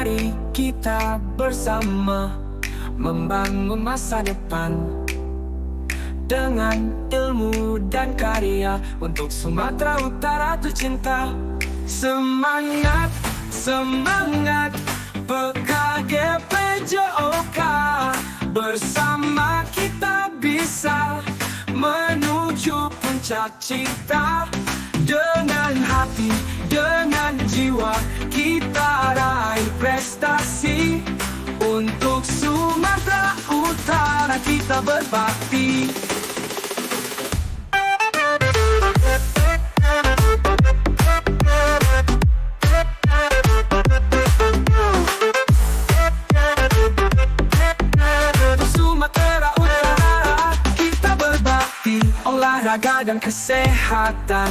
Mari kita bersama membangun masa depan dengan ilmu dan karya untuk Sumatera Utara tercinta. Semangat, semangat PKGPJOK, bersama kita bisa menuju puncak cita. Dengan hati, dengan jiwa, kita raih prestasi. Untuk Sumatera Utara kita berbakti. Sumatera Utara kita berbakti. Olahraga dan kesehatan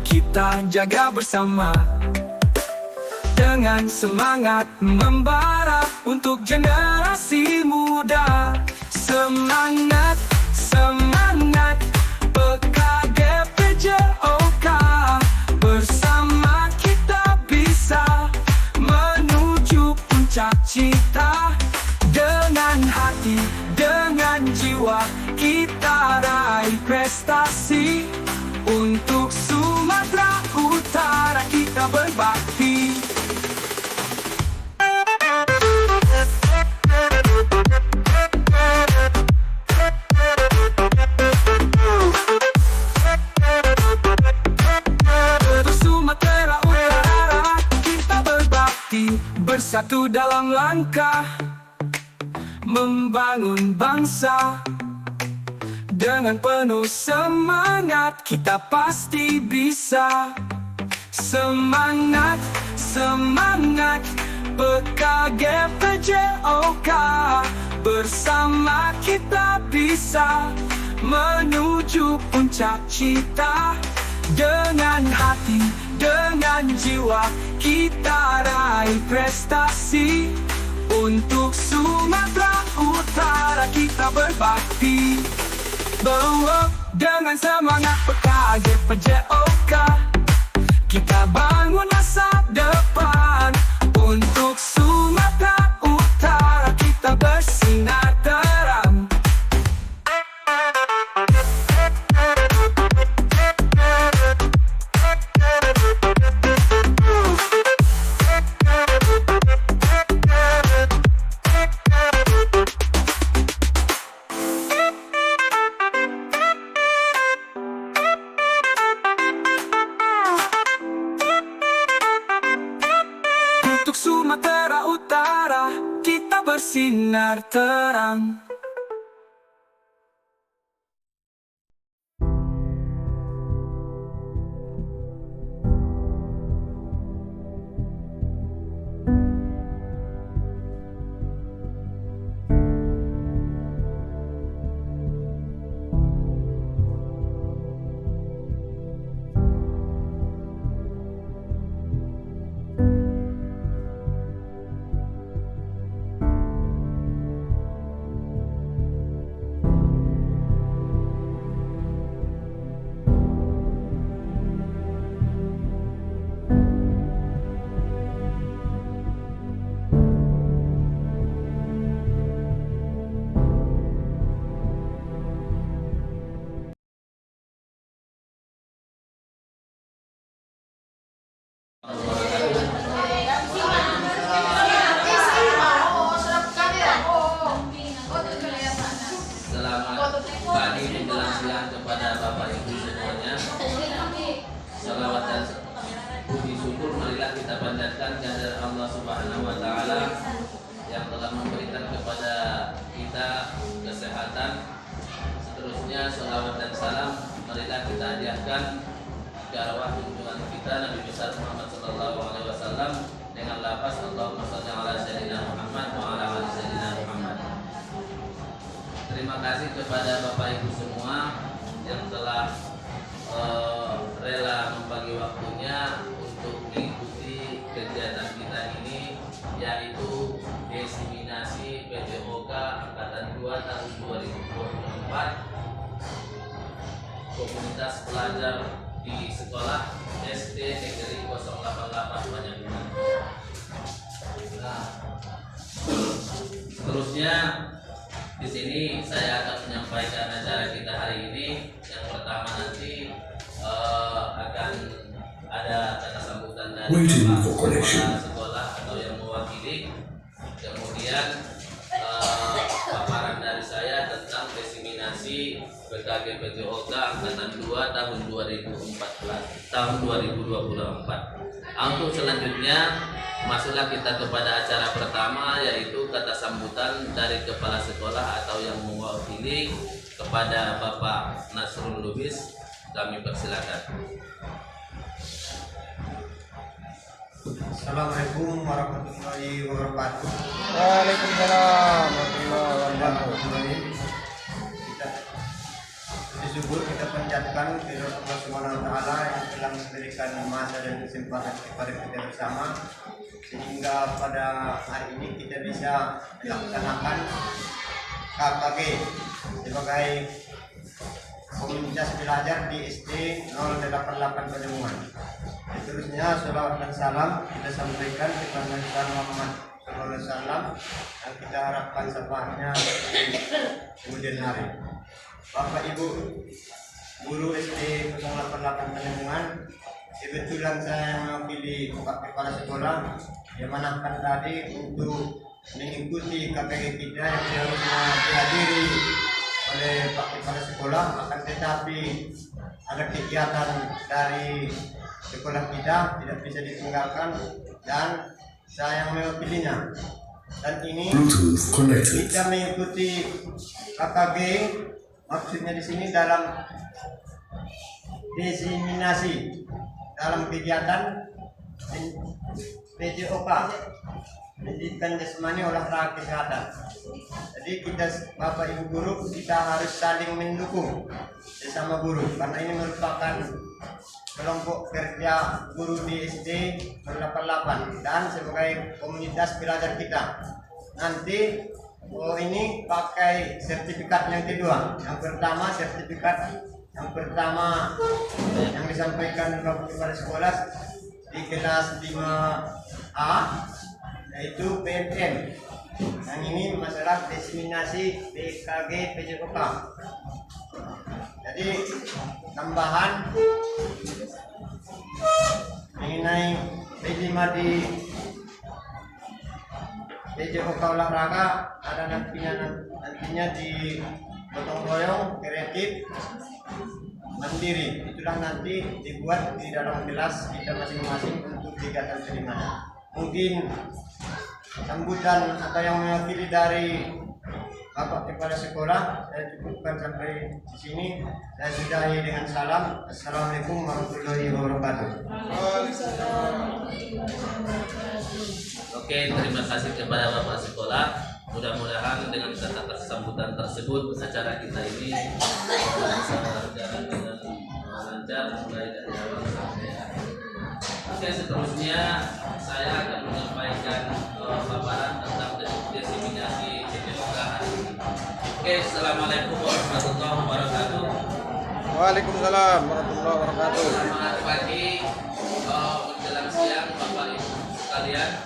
kita jaga bersama, dengan semangat membara untuk generasi muda. Semangat, semangat PKGPJOK, bersama kita bisa menuju puncak cita. Dengan hati, dengan jiwa, kita raih prestasi. Untuk Sumatera Utara kita berbakti. Untuk Sumatera Utara kita berbakti. Bersatu dalam langkah membangun bangsa. Dengan penuh semangat kita pasti bisa. Semangat, semangat PKGPJOK, bersama kita bisa menuju puncak cita. Dengan hati, dengan jiwa, kita raih prestasi. Untuk Sumatera Utara kita berbakti. Dengan semangat PKGPJOK, kita bangun masa depan. Untuk Sumatera Utara kita bersinar terang. Untuk Sumatera Utara kita bersinar terang. Selamat pagi menjelang siang kepada Bapak Ibu semuanya. Salawat dan puji syukur marilah kita panjatkan kehadirat Allah Subhanahu wa taala yang telah memberikan kepada kita kesehatan. Seterusnya salawat dan salam marilah kita hadiahkan ke arwah junjungan kita Nabi besar Muhammad sallallahu alaihi wasallam dengan lafaz Allahumma shalli ala sayyidina Muhammad wa ala ali sayyidina Muhammad. Terima kasih kepada Bapak Ibu semua yang telah rela membagi waktunya untuk mengikuti kegiatan kita ini, yaitu Desiminasi PJOK Angkatan 2 tahun 2024, komunitas pelajar di sekolah SD Negeri 088 Banjarnegara. Nah, seterusnya di sini saya akan menyampaikan acara kita hari ini. Yang pertama nanti akan ada kata sambutan dari kepala sekolah atau yang mewakili. Kemudian paparan dari saya tentang diseminasi BKG PJOK Angkatan 2 tahun 2024. Untuk selanjutnya masuklah kita kepada acara pertama, yaitu kata sambutan dari kepala sekolah atau yang mewakili kepada Bapak Nasrul Lubis. Kami persilakan. Assalamualaikum warahmatullahi wabarakatuh. Waalaikumsalam warahmatullahi wabarakatuh. Bersyukur kita panjatkan kepada Allah Subhanahu wa taala yang telah memberikan masa dan kesempatan kepada kita bersama, sehingga pada hari ini kita bisa melaksanakan KKG sebagai komunitas belajar di SD 088 Pademangan. Seterusnya salawat dan salam kita sampaikan kepada Nabi Muhammad SAW yang kita harapkan syafaatnya di kemudian hari. Bapak Ibu guru SD 088 Pademangan, kebetulan saya mewakili kepala sekolah yang manahkan tadi untuk mengikuti KKG kita yang seharusnya dihadiri oleh Pak Kepala Sekolah, akan tetapi ada kegiatan dari sekolah kita tidak bisa ditinggalkan dan saya yang mewakilinya. Dan ini kita mengikuti KKG, maksudnya di sini dalam diseminasi dalam kegiatan PJOK, pendidikan jasmani olahraga kesehatan. Jadi kita Bapak Ibu guru kita harus saling mendukung sesama guru, karena ini merupakan kelompok kerja guru di SD 088 dan sebagai komunitas belajar kita. Nanti ini pakai sertifikat yang kedua. Yang pertama sertifikat yang pertama yang disampaikan Bapak Kepala Sekolah di kelas 5A, yaitu PMM. Yang ini masalah diseminasi BKG PJOK. Jadi tambahan mengenai B5 di PJOK olahraga ada nantinya di gotong royong kreatif mandiri. Itulah nanti dibuat di dalam kelas kita masing-masing untuk kegiatan selingan. Mungkin sambutan atau yang mewakili dari Bapak Kepala Sekolah saya cukupkan sampai di sini. Saya sudahi dengan salam. Assalamualaikum warahmatullahi wabarakatuh. Oke, terima kasih kepada Bapak Sekolah. Mudah-mudahan dengan kata sambutan tersebut acara kita ini bisa berjalan dengan lancar mulai dari awal sampai akhir. Oke, seterusnya saya akan menyampaikan paparan tentang diseminasi PJOK hari ini. Oke, assalamualaikum warahmatullahi wabarakatuh. Waalaikumsalam warahmatullahi wabarakatuh. Selamat pagi, menjelang siang Bapak Ibu sekalian.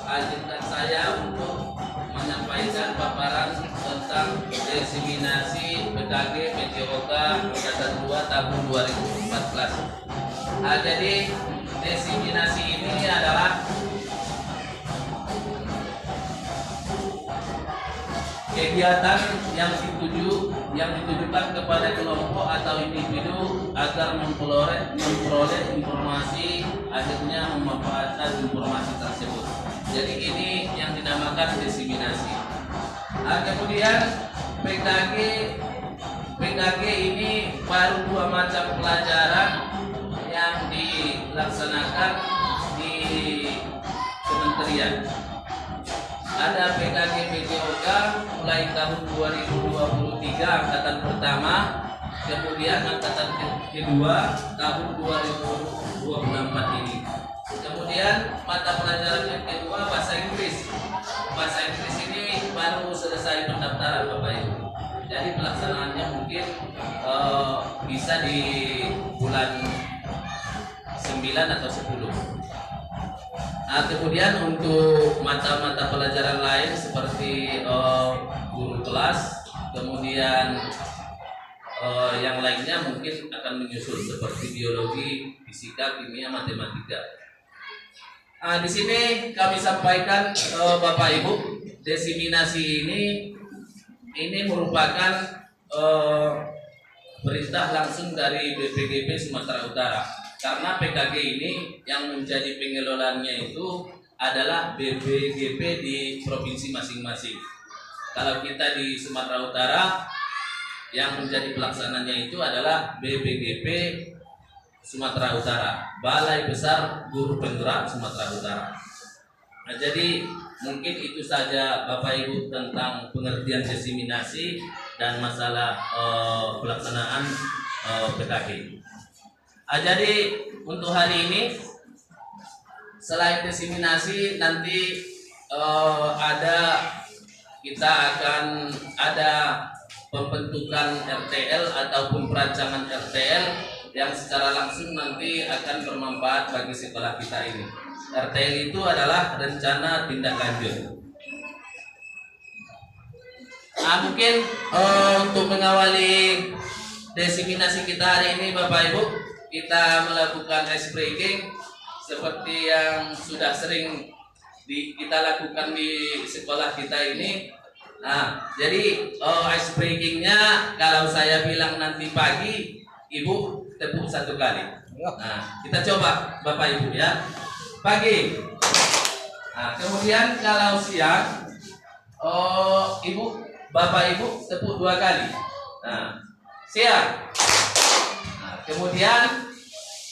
Izinkan saya untuk menyampaikan paparan tentang diseminasi BKG PJOK Angkatan 2 tahun 2014. Jadi diseminasi ini adalah kegiatan yang ditujukan kepada kelompok atau individu agar memperoleh informasi, akhirnya memanfaatkan informasi tersebut. Jadi ini yang dinamakan diseminasi. Kemudian PKG ini baru 2 macam pelajaran yang dilaksanakan di kementerian. Ada PKG PJOK mulai tahun 2023 angkatan pertama, kemudian angkatan kedua tahun 2024 ini. Kemudian mata pelajaran yang kedua bahasa Inggris. Bahasa Inggris ini baru selesai pendaftaran Bapak Ibu. Jadi pelaksanaannya mungkin bisa di bulan 9 atau 10. Kemudian untuk mata-mata pelajaran lain seperti guru kelas, kemudian yang lainnya mungkin akan menyusul seperti biologi, fisika, kimia, matematika. Di sini kami sampaikan Bapak Ibu, desiminasi ini merupakan perintah langsung dari BPGP Sumatera Utara. Karena PKG ini yang menjadi pengelolanya itu adalah BPGP di provinsi masing-masing. Kalau kita di Sumatera Utara, yang menjadi pelaksananya itu adalah BPGP Sumatera Utara, Balai Besar Guru Penggerak Sumatera Utara. Nah, jadi mungkin itu saja Bapak Ibu tentang pengertian desiminasi dan masalah pelaksanaan PKG. Jadi untuk hari ini selain desiminasi nanti kita akan ada pembentukan RTL ataupun perancangan RTL yang secara langsung nanti akan bermanfaat bagi sekolah kita ini. RTL itu adalah rencana tindak lanjut. Mungkin untuk mengawali desiminasi kita hari ini Bapak Ibu, kita melakukan ice breaking seperti yang sudah sering kita lakukan di sekolah kita ini. Jadi ice breakingnya kalau saya bilang nanti pagi, Ibu tepuk 1 kali. Kita coba Bapak Ibu ya. Pagi. Kemudian kalau siang, Bapak Ibu tepuk 2 kali. Siang. Kemudian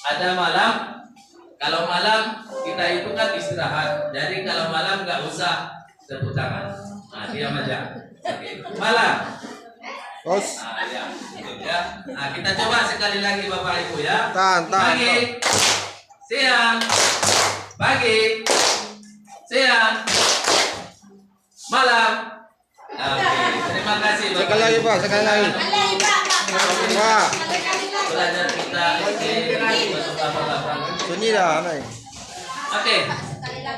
ada malam. Kalau malam kita itu kan istirahat. Jadi kalau malam nggak usah tepuk tangan. Diam aja. Oke. Malam. Bos. Ya. Kita coba sekali lagi Bapak Ibu ya. Pagi. Siang. Pagi. Siang. Malam. Oke. Terima kasih Bapak. Sekali lagi Pak, sekali lagi. Pak. Belajar kita Sunyi dah, Nay. Oke.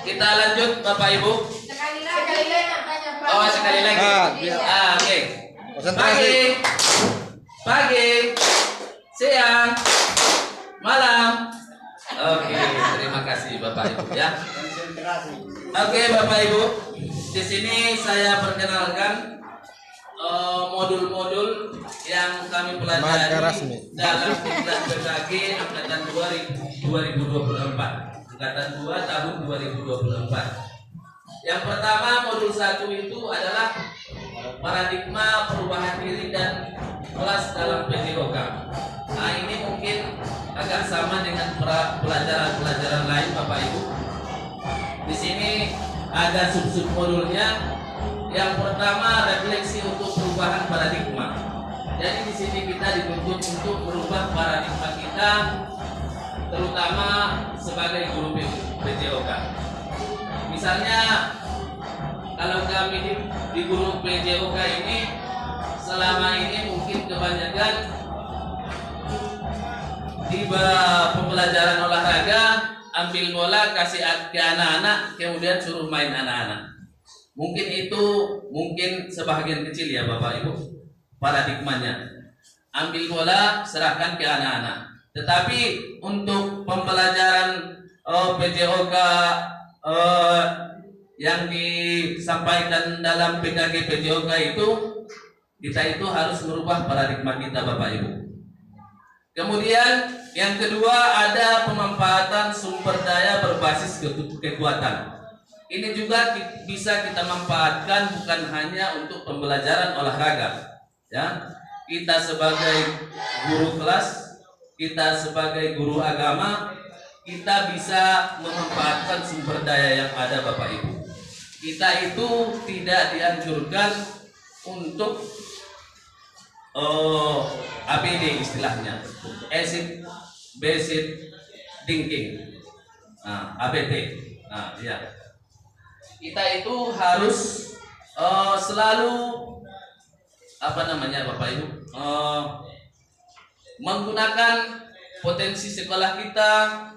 Kita lanjut Bapak Ibu. Sekali lagi. Oke. Konsentrasi. Pagi, siang, malam. Oke, terima kasih Bapak Ibu ya. Oke Bapak Ibu, di sini saya perkenalkan modul-modul yang kami pelajari dalam Diklat PKG angkatan 2024, angkatan 2 tahun 2024. Yang pertama modul 1 itu adalah paradigma perubahan diri dan kelas dalam PJOK. Ini mungkin agak sama dengan pelajaran-pelajaran lain Bapak Ibu. Di sini ada sub-sub modulnya. Yang pertama refleksi untuk perubahan paradigma. Jadi di sini kita dituntut untuk merubah paradigma kita, terutama sebagai guru PJOK. Misalnya kalau kami di guru PJOK ini selama ini mungkin kebanyakan di pembelajaran olahraga ambil bola kasih ke anak-anak kemudian suruh main anak-anak. Mungkin sebagian kecil ya Bapak Ibu paradigmanya. Ambil bola serahkan ke anak-anak. Tetapi untuk pembelajaran PJOK yang disampaikan dalam PKG PJOK itu kita itu harus merubah paradigma kita Bapak Ibu. Kemudian yang kedua ada pemanfaatan sumber daya berbasis kekuatan. Ini juga bisa kita manfaatkan bukan hanya untuk pembelajaran olahraga, ya. Kita sebagai guru kelas, kita sebagai guru agama, kita bisa memanfaatkan sumber daya yang ada Bapak Ibu. Kita itu tidak dianjurkan untuk ABD istilahnya, acid basic thinking, ABT, ya. Kita itu harus selalu Bapak Ibu menggunakan potensi sekolah kita,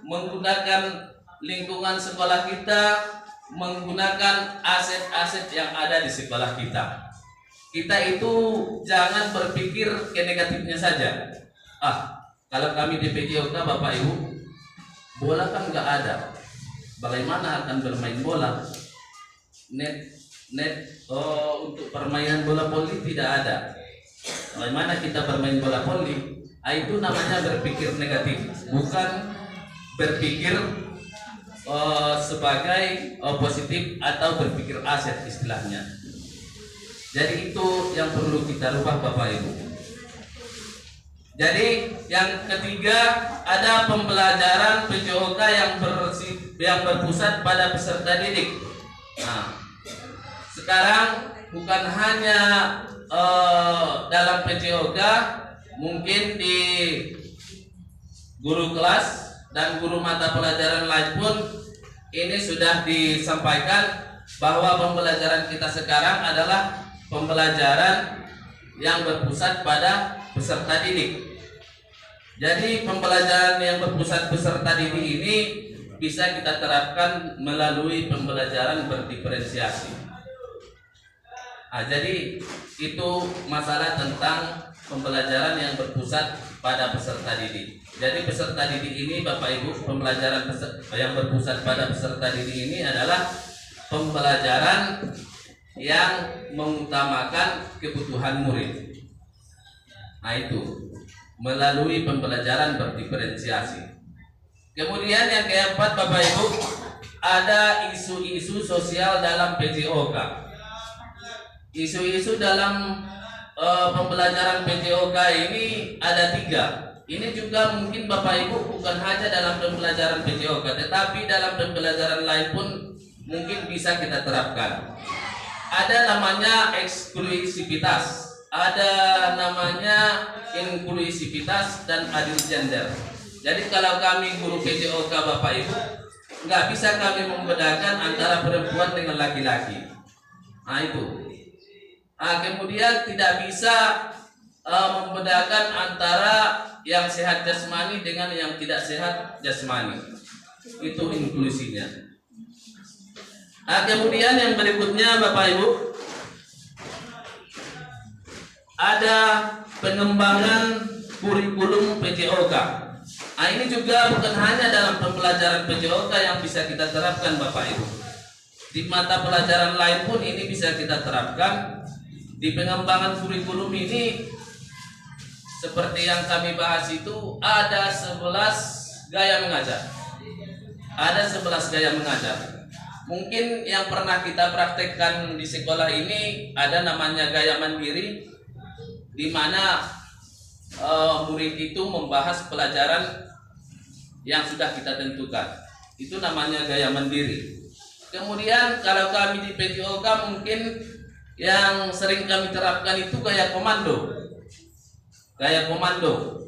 menggunakan lingkungan sekolah kita menggunakan aset-aset yang ada di sekolah kita. Kita itu jangan berpikir ke negatifnya saja. Kalau kami di PJOK Bapak Ibu, bola kan nggak ada. Bagaimana akan bermain bola? Untuk permainan bola voli tidak ada. Bagaimana kita bermain bola voli? Itu namanya berpikir negatif, bukan berpikir sebagai positif atau berpikir aset istilahnya. Jadi itu yang perlu kita rubah Bapak Ibu. Jadi yang ketiga, ada pembelajaran PJOK yang berpusat pada peserta didik. Nah, sekarang bukan hanya dalam PJOK, mungkin di guru kelas dan guru mata pelajaran lain pun ini sudah disampaikan bahwa pembelajaran kita sekarang adalah pembelajaran yang berpusat pada peserta didik. Jadi pembelajaran yang berpusat peserta didik ini bisa kita terapkan melalui pembelajaran berdiferensiasi. Jadi itu masalah tentang pembelajaran yang berpusat pada peserta didik. Jadi peserta didik ini Bapak Ibu, pembelajaran yang berpusat pada peserta didik ini adalah pembelajaran yang mengutamakan kebutuhan murid. Itu melalui pembelajaran berdiferensiasi. Kemudian yang keempat Bapak Ibu, ada isu-isu sosial dalam PJOK. Isu-isu dalam pembelajaran PJOK ini ada 3. Ini juga mungkin Bapak Ibu bukan hanya dalam pembelajaran PJOK, tetapi dalam pembelajaran lain pun mungkin bisa kita terapkan. Ada namanya eksklusivitas, ada namanya inklusivitas dan adil gender. Jadi kalau kami guru PJOK Bapak Ibu, nggak bisa kami membedakan antara perempuan dengan laki-laki. Itu. Kemudian tidak bisa membedakan antara yang sehat jasmani dengan yang tidak sehat jasmani. Itu inklusinya. Kemudian yang berikutnya Bapak Ibu, ada pengembangan kurikulum PJOK. Ini juga bukan hanya dalam pembelajaran PJOK yang bisa kita terapkan Bapak Ibu. Di mata pelajaran lain pun ini bisa kita terapkan. Di pengembangan kurikulum ini, seperti yang kami bahas itu, ada 11 gaya mengajar. Ada 11 gaya mengajar. Mungkin yang pernah kita praktekkan di sekolah ini ada namanya gaya mandiri, di mana murid itu membahas pelajaran yang sudah kita tentukan. Itu namanya gaya mandiri. Kemudian kalau kami di PJOK mungkin yang sering kami terapkan itu gaya komando. Gaya komando.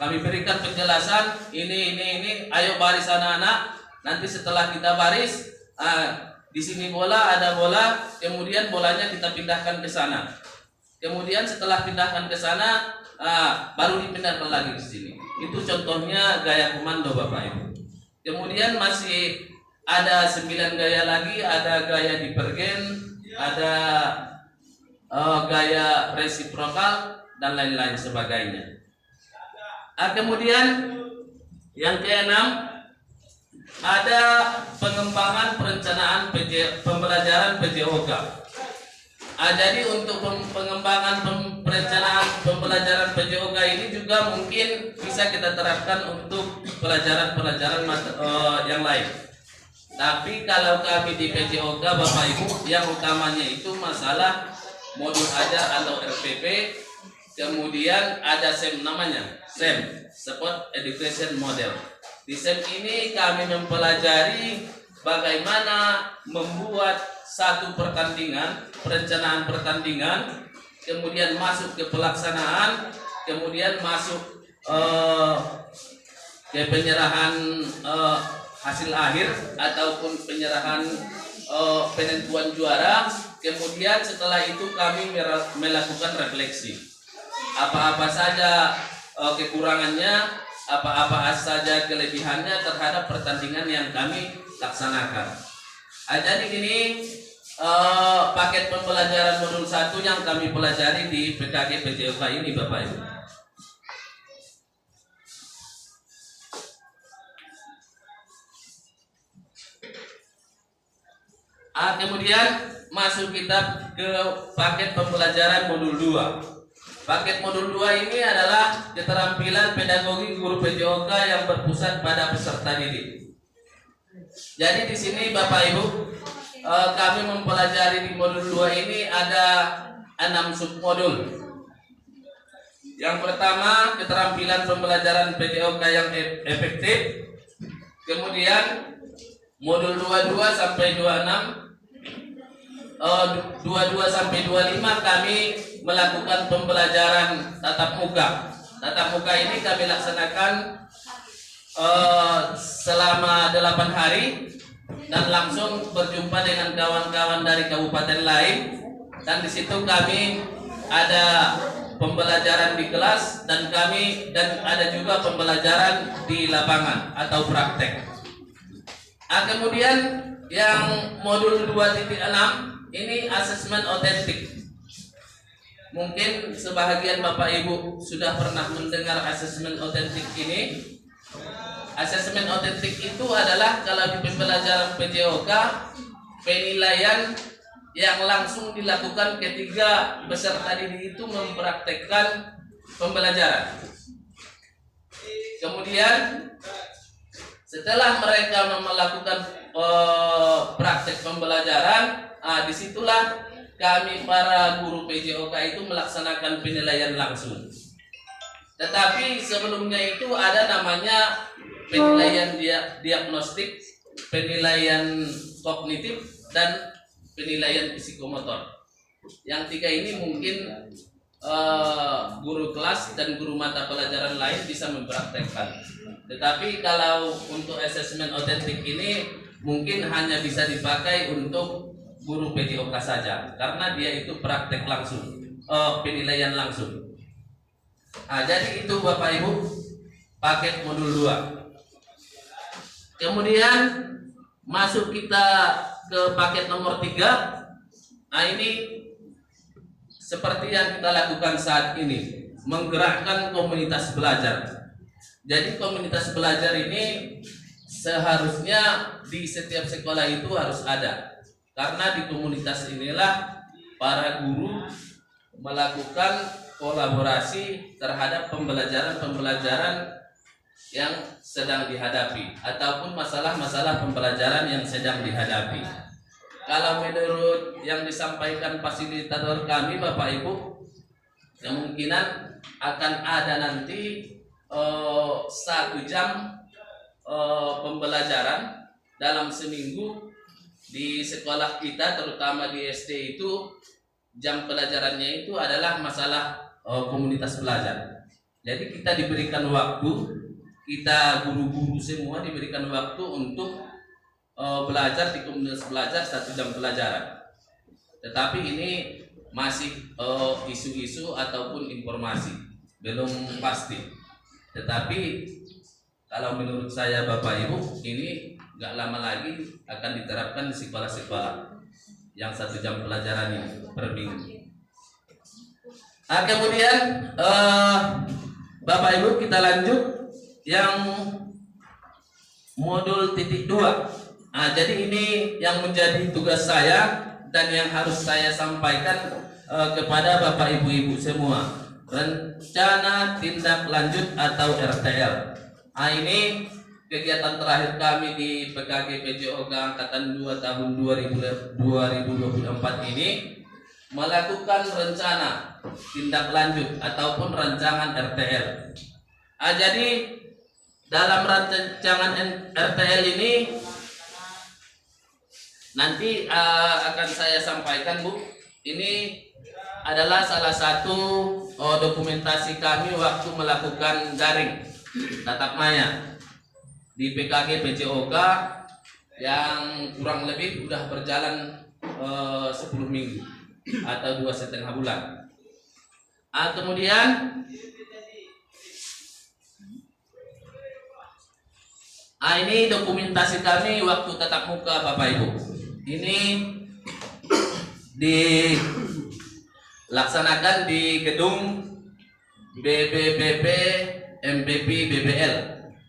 Kami berikan penjelasan ini, ayo baris anak-anak. Nanti setelah kita baris, di sini bola, ada bola, kemudian bolanya kita pindahkan ke sana. Kemudian setelah pindahkan ke sana, baru dipindahkan lagi ke sini. Itu contohnya gaya komando Bapak Ibu. Kemudian masih ada 9 gaya lagi, ada gaya divergen, ada gaya resiprokal dan lain-lain sebagainya. Kemudian yang keenam, ada pengembangan perencanaan pembelajaran PJOK. Jadi untuk pengembangan perencanaan pembelajaran PJOK ini juga mungkin bisa kita terapkan untuk pelajaran-pelajaran yang lain. Tapi kalau kami di PJOK Bapak Ibu, yang utamanya itu masalah modul ajar atau RPP. Kemudian ada SEM namanya, SEM, Sport Education Model. Di SEM ini kami mempelajari bagaimana membuat satu pertandingan, perencanaan pertandingan, kemudian masuk ke pelaksanaan, kemudian masuk ke penyerahan hasil akhir ataupun penyerahan penentuan juara. Kemudian setelah itu kami melakukan refleksi. Apa-apa saja kekurangannya, apa-apa saja kelebihannya terhadap pertandingan yang kami laksanakan. Jadi ini paket pembelajaran modul 1 yang kami pelajari di PKG PJOK ini Bapak Ibu. Kemudian masuk kita ke paket pembelajaran modul 2. Paket modul 2 ini adalah keterampilan pedagogi guru PJOK yang berpusat pada peserta didik. Jadi di sini Bapak Ibu, kami mempelajari di modul 2 ini ada 6 submodul. Yang pertama, keterampilan pembelajaran PJOK yang efektif. Kemudian modul 22 sampai 26, 22 sampai 25 kami melakukan pembelajaran tatap muka. Tatap muka ini kami laksanakan selama 8 hari dan langsung berjumpa dengan kawan-kawan dari kabupaten lain, dan di situ kami ada pembelajaran di kelas dan ada juga pembelajaran di lapangan atau praktek. Kemudian yang modul 2.6 ini asesmen otentik. Mungkin sebahagian Bapak Ibu sudah pernah mendengar asesmen otentik ini. Asesmen otentik itu adalah kalau di pembelajaran PJOK, penilaian yang langsung dilakukan ketika peserta didik itu mempraktekkan pembelajaran. Kemudian setelah mereka melakukan praktek pembelajaran, disitulah kami para guru PJOK itu melaksanakan penilaian langsung. Tetapi sebelumnya itu ada namanya penilaian diagnostik, penilaian kognitif, dan penilaian psikomotor. Yang 3 ini mungkin guru kelas dan guru mata pelajaran lain bisa mempraktekkan. Tetapi kalau untuk asesmen otentik ini mungkin hanya bisa dipakai untuk guru PJOK saja, karena dia itu praktek langsung, penilaian langsung. Jadi itu Bapak Ibu paket modul 2. Kemudian masuk kita ke paket nomor 3. Ini seperti yang kita lakukan saat ini, menggerakkan komunitas belajar. Jadi komunitas belajar ini seharusnya di setiap sekolah itu harus ada, karena di komunitas inilah para guru melakukan kolaborasi terhadap pembelajaran-pembelajaran yang sedang dihadapi ataupun masalah-masalah pembelajaran yang sedang dihadapi. Kalau menurut yang disampaikan fasilitator kami Bapak Ibu, kemungkinan akan ada nanti 1 jam pembelajaran dalam seminggu di sekolah kita, terutama di SD itu jam pelajarannya itu adalah masalah komunitas belajar. Jadi kita diberikan waktu, kita guru-guru semua diberikan waktu untuk belajar di komunitas belajar 1 jam pelajaran. Tetapi ini masih isu-isu ataupun informasi, belum pasti. Tetapi kalau menurut saya Bapak Ibu, ini nggak lama lagi akan diterapkan di sekolah-sekolah yang 1 jam pelajaran ini per minggu. Kemudian Bapak Ibu kita lanjut yang modul titik 2. Jadi ini yang menjadi tugas saya dan yang harus saya sampaikan kepada Bapak Ibu-Ibu semua. Rencana tindak lanjut atau RTL. Ini kegiatan terakhir kami di PKG PJOK Angkatan 2 tahun 2024 ini melakukan rencana tindak lanjut ataupun rancangan RTL. Jadi dalam rancangan RTL ini nanti akan saya sampaikan Bu. Ini adalah salah satu dokumentasi kami waktu melakukan daring tatap maya di PKG PJOK yang kurang lebih sudah berjalan 10 minggu atau 2,5 bulan. Kemudian Ini dokumentasi kami waktu tatap muka Bapak Ibu. Ini dilaksanakan di gedung BBBP MBP BBL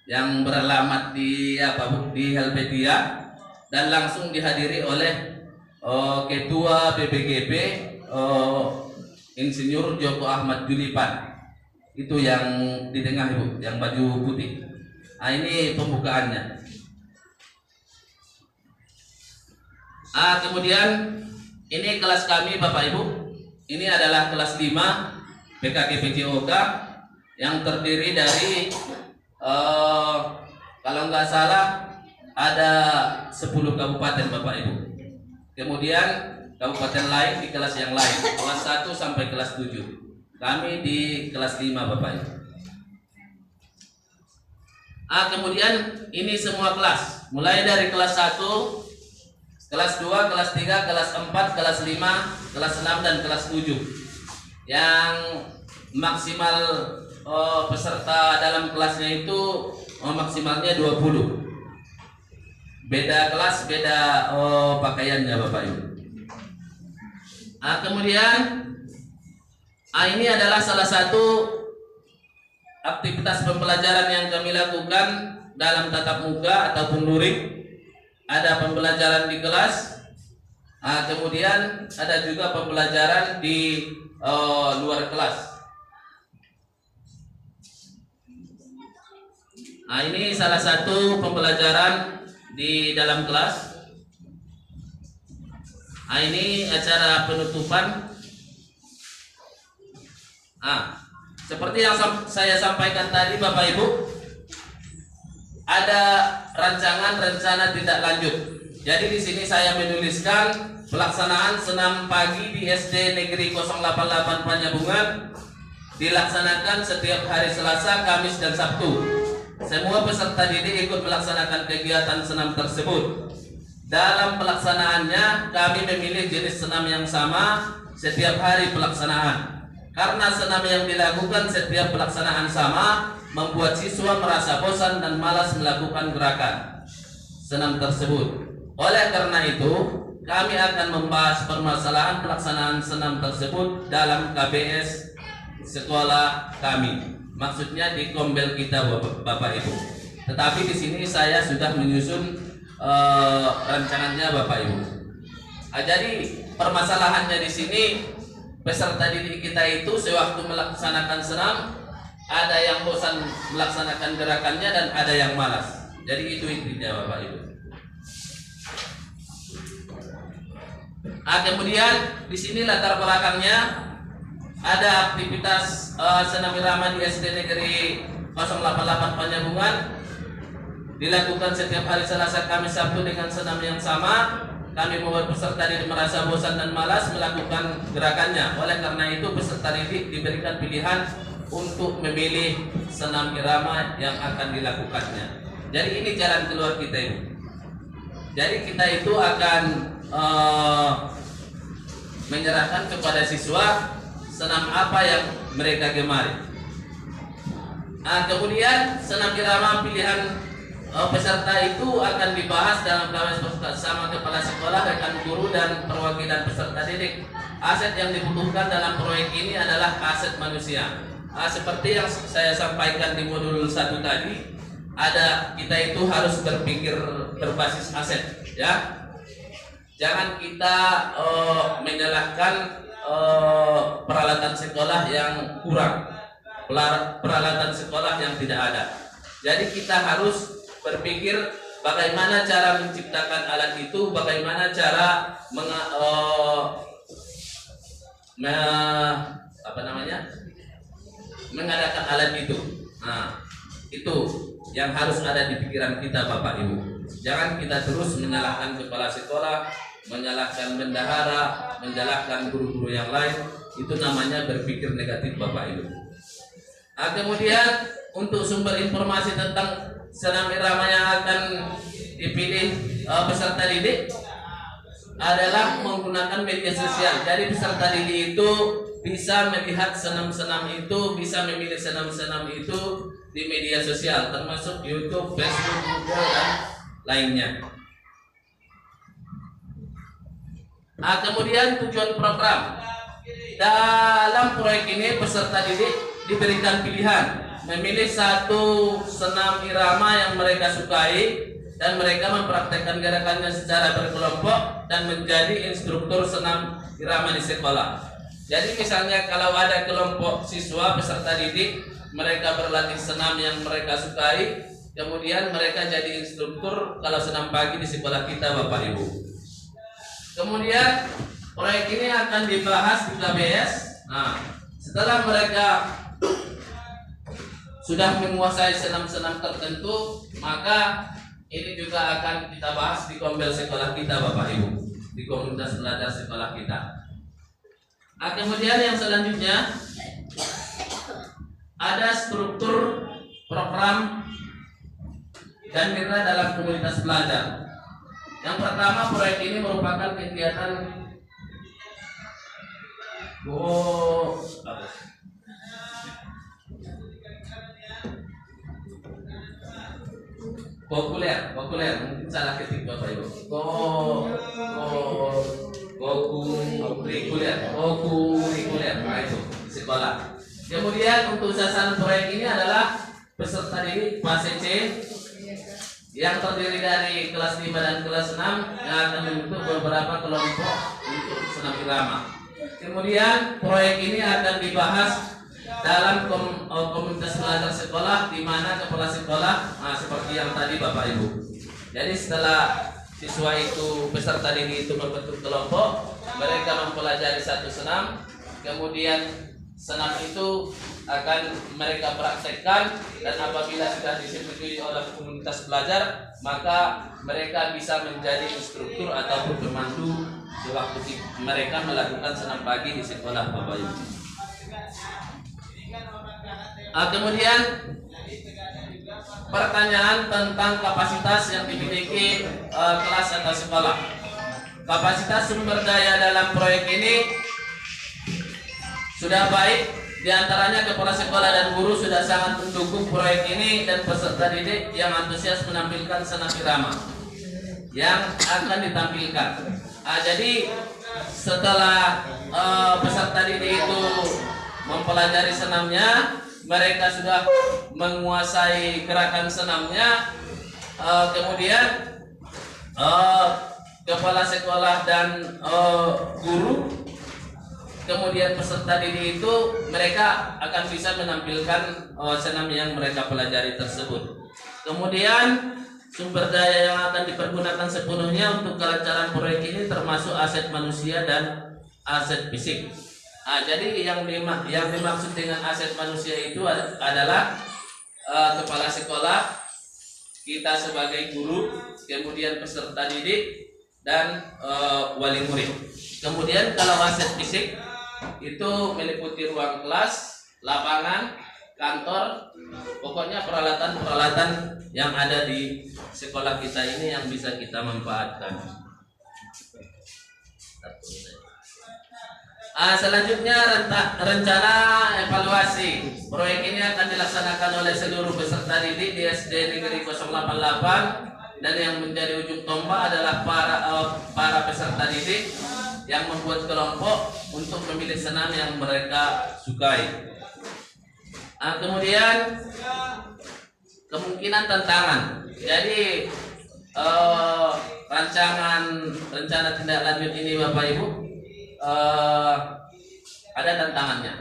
yang beralamat di di Helvetia dan langsung dihadiri oleh Ketua BBGP Insinyur Joko Ahmad Julipan. Itu yang di tengah Ibu, yang baju putih. Ini pembukaannya. Kemudian ini kelas kami Bapak Ibu. Ini adalah kelas 5 PKKPJOK yang terdiri dari kalau nggak salah ada 10 kabupaten Bapak Ibu. Kemudian kabupaten lain di kelas yang lain, kelas 1 sampai kelas 7. Kami di kelas 5 Bapak Ibu. Kemudian ini semua kelas, mulai dari kelas 1, kelas 2, kelas 3, kelas 4, kelas 5, kelas 6, dan kelas 7. Yang maksimal peserta dalam kelasnya itu maksimalnya 20. Beda kelas, beda pakaiannya Bapak Ibu. Kemudian ini adalah salah satu aktivitas pembelajaran yang kami lakukan dalam tatap muka ataupun luring. Ada pembelajaran di kelas, kemudian ada juga pembelajaran di luar kelas. Ini salah satu pembelajaran di dalam kelas. Ini acara penutupan. Seperti yang saya sampaikan tadi Bapak Ibu, ada rancangan rencana tindak lanjut. Jadi di sini saya menuliskan pelaksanaan senam pagi di SD Negeri 088 Panyabungan dilaksanakan setiap hari Selasa, Kamis, dan Sabtu. Semua peserta didik ikut melaksanakan kegiatan senam tersebut. Dalam pelaksanaannya kami memilih jenis senam yang sama setiap hari pelaksanaan. Karena senam yang dilakukan setiap pelaksanaan sama membuat siswa merasa bosan dan malas melakukan gerakan senam tersebut. Oleh karena itu, kami akan membahas permasalahan pelaksanaan senam tersebut dalam KBS sekolah kami. Maksudnya di kombel kita Bapak Ibu. Tetapi di sini saya sudah menyusun rancangannya Bapak Ibu. Jadi permasalahannya di sini, peserta didik kita itu sewaktu melaksanakan senam ada yang bosan melaksanakan gerakannya dan ada yang malas. Jadi itu intinya Bapak Ibu. Kemudian di sini latar belakangnya ada aktivitas senam irama di SD Negeri 088 Panyabungan dilakukan setiap hari Selasa, Kamis, Sabtu dengan senam yang sama. Kami membuat peserta didik merasa bosan dan malas melakukan gerakannya. Oleh karena itu peserta didik diberikan pilihan untuk memilih senam irama yang akan dilakukannya. Jadi ini jalan keluar kita ini. Jadi kita itu akan menyerahkan kepada siswa senam apa yang mereka gemari. Kemudian senam irama pilihan peserta itu akan dibahas dalam KBS bersama kepala sekolah, rekan guru, dan perwakilan peserta didik. Aset yang dibutuhkan dalam proyek ini adalah aset manusia. Seperti yang saya sampaikan di modul 1 tadi, kita itu harus berpikir berbasis aset, ya. Jangan kita menyalahkan peralatan sekolah yang kurang, peralatan sekolah yang tidak ada. Jadi kita harus berpikir bagaimana cara menciptakan alat itu, bagaimana cara mengadakan alat itu. Itu yang harus ada di pikiran kita Bapak Ibu. Jangan kita terus menyalahkan kepala sekolah, menyalahkan bendahara, menyalahkan guru-guru yang lain. Itu namanya berpikir negatif Bapak Ibu. Kemudian untuk sumber informasi tentang senam irama yang akan dipilih peserta didik adalah menggunakan media sosial. Jadi peserta didik itu bisa melihat senam-senam itu, bisa memilih senam-senam itu di media sosial termasuk YouTube, Facebook, Google dan lainnya. Kemudian tujuan program. Dalam proyek ini peserta didik diberikan pilihan memilih satu senam irama yang mereka sukai dan mereka mempraktekkan gerakannya secara berkelompok dan menjadi instruktur senam irama di sekolah. Jadi misalnya kalau ada kelompok siswa peserta didik, mereka berlatih senam yang mereka sukai, kemudian mereka jadi instruktur kalau senam pagi di sekolah kita Bapak Ibu. Kemudian proyek ini akan dibahas di KBS. Nah, setelah mereka sudah menguasai senam-senam tertentu, maka ini juga akan kita bahas di kombel sekolah kita Bapak Ibu, di komunitas belajar sekolah kita. Kemudian yang selanjutnya ada struktur program dan mitra dalam komunitas belajar. Yang pertama, proyek ini merupakan kegiatan populer, mungkin salah ketik Bapak Ibu. Kurikuler, nah itu sekolah. Kemudian untuk sasaran proyek ini adalah peserta didik fase C yang terdiri dari kelas 5 dan kelas 6 yang akan membentuk beberapa kelompok untuk senam irama. Kemudian proyek ini akan dibahas dalam komunitas belajar sekolah di mana kepala sekolah seperti yang tadi Bapak Ibu. Jadi setelah siswa itu peserta didik itu membentuk kelompok, mereka mempelajari satu senam, kemudian senam itu akan mereka praktekkan dan apabila sudah disetujui oleh komunitas belajar, maka mereka bisa menjadi instruktur ataupun pemandu sewaktu mereka melakukan senam pagi di sekolah Bapak Ibu. Kemudian pertanyaan tentang kapasitas yang dimiliki kelas atau sekolah. Kapasitas sumber daya dalam proyek ini sudah baik, diantaranya kepala sekolah dan guru sudah sangat mendukung proyek ini dan peserta didik yang antusias menampilkan senam irama yang akan ditampilkan. Jadi setelah peserta didik itu mempelajari senamnya, mereka sudah menguasai gerakan senamnya, kemudian kepala sekolah dan guru, kemudian peserta didik itu mereka akan bisa menampilkan senam yang mereka pelajari tersebut. Kemudian sumber daya yang akan dipergunakan sepenuhnya untuk kelancaran proyek ini termasuk aset manusia dan aset fisik. Jadi yang dimaksud dengan aset manusia itu adalah kepala sekolah, kita sebagai guru, kemudian peserta didik dan wali murid. Kemudian kalau aset fisik itu meliputi ruang kelas, lapangan, kantor, pokoknya peralatan-peralatan yang ada di sekolah kita ini yang bisa kita manfaatkan. Selanjutnya rencana evaluasi. Proyek ini akan dilaksanakan oleh seluruh peserta didik di SD Negeri 088 dan yang menjadi ujung tombak adalah para peserta didik yang membuat kelompok untuk memilih senam yang mereka sukai. Kemudian kemungkinan tantangan. Jadi rencana tindak lanjut ini Bapak Ibu ada tantangannya.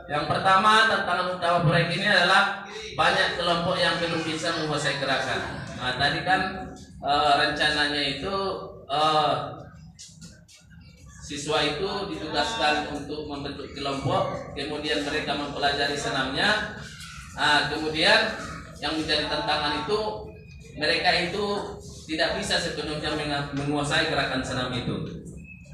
Yang pertama, tantangan utama proyek ini adalah banyak kelompok yang belum bisa menguasai gerakan. Tadi kan rencananya itu siswa itu ditugaskan untuk membentuk kelompok, kemudian mereka mempelajari senamnya. Kemudian yang menjadi tantangan itu mereka itu tidak bisa sepenuhnya menguasai gerakan senam itu.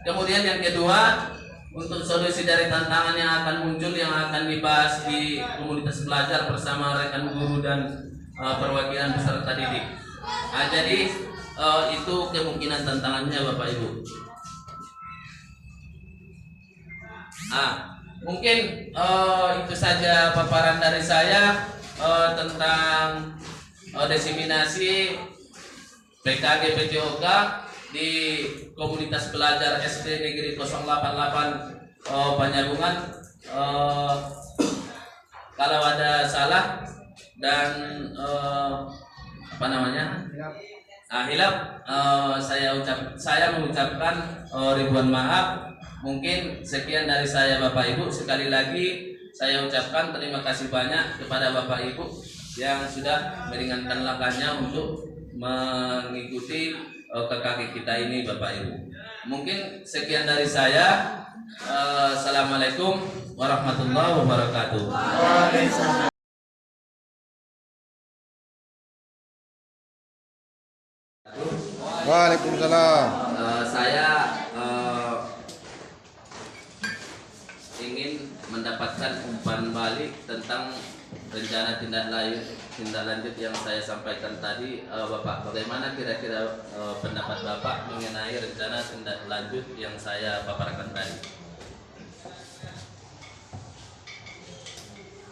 Kemudian yang kedua, untuk solusi dari tantangan yang akan muncul yang akan dibahas di komunitas belajar bersama rekan guru dan perwakilan peserta didik. Jadi itu kemungkinan tantangannya Bapak Ibu. Mungkin itu saja paparan dari saya. tentang diseminasi PKG PJOK di komunitas pelajar SD Negeri 088 Panyagungan. Kalau ada salah dan hilaf, saya mengucapkan ribuan maaf. Mungkin sekian dari saya Bapak Ibu. Sekali lagi saya ucapkan terima kasih banyak kepada Bapak Ibu yang sudah meringankan langkahnya untuk mengikuti KKG kita ini Bapak Ibu. Mungkin sekian dari saya. Assalamualaikum warahmatullahi wabarakatuh. Waalaikumsalam. Saya ingin mendapatkan umpan balik tentang rencana tindak lanjut yang saya sampaikan tadi. Bapak, bagaimana kira-kira pendapat Bapak mengenai rencana tindak lanjut yang saya paparkan tadi?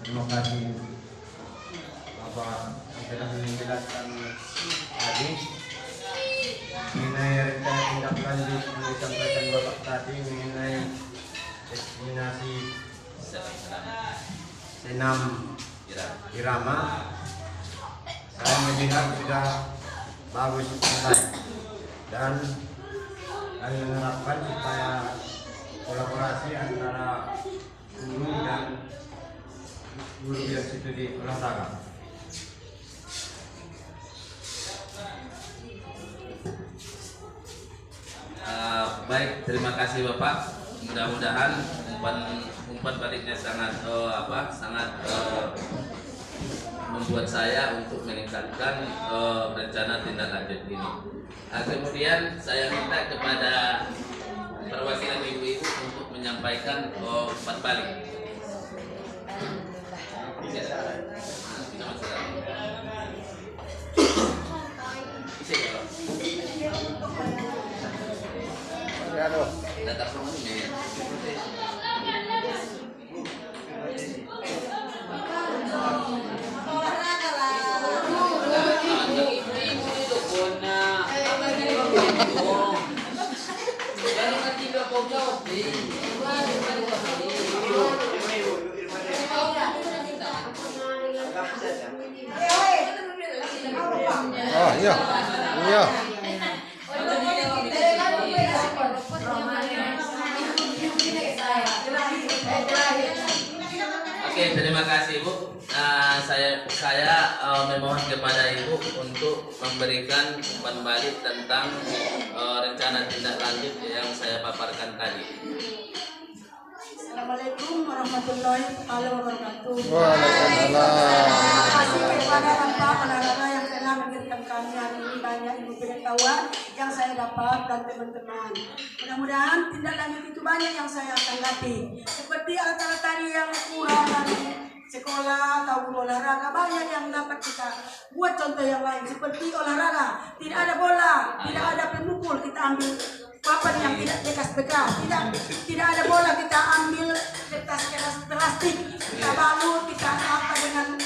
Terima kasih Bapak sudah menjelaskan tadi mengenai rencana tindak lanjut yang disampaikan Bapak tadi mengenai destinasi Senam Irama. Saya melihat sudah bagus sekali dan kami mengharapkan supaya kolaborasi antara guru dan guru yang studi olahraga. Baik, terima kasih Bapak. Mudah-mudahan umpan baliknya sangat membuat saya untuk meningkatkan rencana tindak lanjut ini. Kemudian saya minta kepada perwakilan ibu-ibu untuk menyampaikan umpan balik. Oh iya, iya. Oke, terima kasih Ibu. Saya memohon kepada Ibu untuk memberikan umpan balik tentang rencana tindak lanjut yang saya paparkan tadi. Assalamualaikum warahmatullahi wabarakatuh. Waalaikumsalam. Terima kasih kepada Bapak Olahraga yang telah memberikan kami hari ini banyak ilmu pengetahuan yang saya dapat dan teman-teman. Mudah-mudahan tindak lanjut itu banyak yang saya tanggapi. Seperti alat-alat tadi yang kurang dari sekolah atau guru olahraga, banyak yang dapat kita buat contoh yang lain. Seperti olahraga, tidak ada bola, tidak ada pemukul, kita ambil papan yang tidak bekas-bekas, tidak ada bola, kita ambil kertas plastik, kita balut, kita apa dengan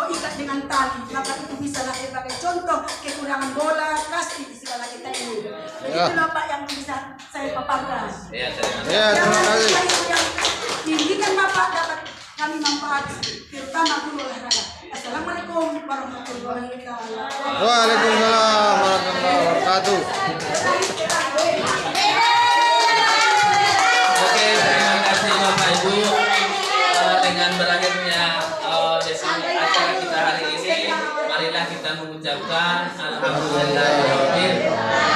ikat dengan tali, maka itu bisa lah sebagai contoh kekurangan bola, plastik di segala kita ini. Jadi itulah Pak yang bisa saya paparkan. Ya, terima kasih. Ya, terima kasih. Yang diinginkan Bapak dapat kami manfaat, terutama guru olahraga. Assalamualaikum warahmatullahi wabarakatuh. Waalaikumsalam warahmatullahi wabarakatuh. Oke, terima kasih Bapak Ibu. Dengan berakhirnya acara kita hari ini, marilah kita mengucapkan alhamdulillah.